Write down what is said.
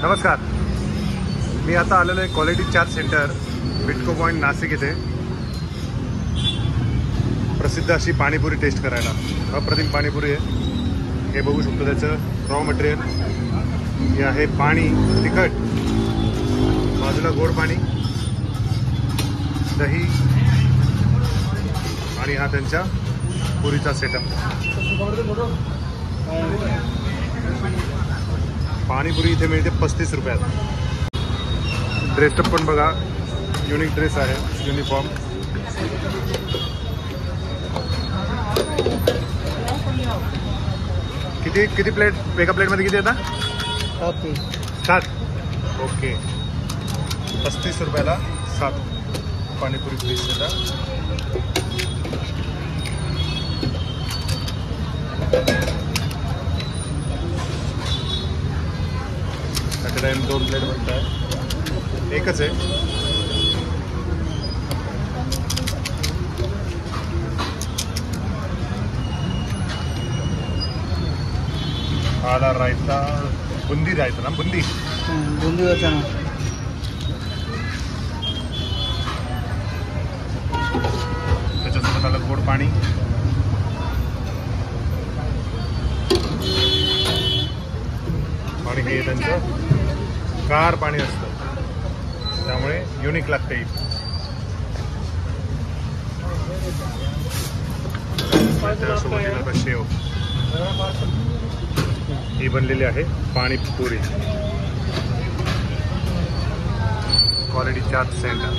नमस्कार, मी आता आलेलो आहे क्वालिटी चाट सेंटर बिटको पॉइंट नाशिक येथे प्रसिद्ध अशी पाणीपुरी टेस्ट करायला। अप्रतिम पाणीपुरी आहे। हे बघू शकतो त्याचं रॉ मटेरियल। हे आहे पाणी तिखट, बाजूला गोड पाणी, दही आणि हा त्यांच्या पुरीचा सेटअप। पाणीपुरी इथे मिळते 35 रुपयात। ड्रेसअप पण बघा, युनिक ड्रेस आहे, युनिफॉर्म। किती प्लेट एका प्लेटमध्ये किती येतात? 7। ओके, 35 रुपयाला 7 पाणीपुरी प्लेट येतात। टाइम 2 प्लेट बनता है, एकच आहे। आला रायता, बुंदी रायता ना, बुंदी होता ना। त्याच्यासोबत आलं गोड पाणी। आणि हे त्यांचं गार पाणी असतं, त्यामुळे युनिक लागते। त्यासोबत शेव ही बनलेली आहे पाणीपुरी। क्वालिटी चाट सेंटर।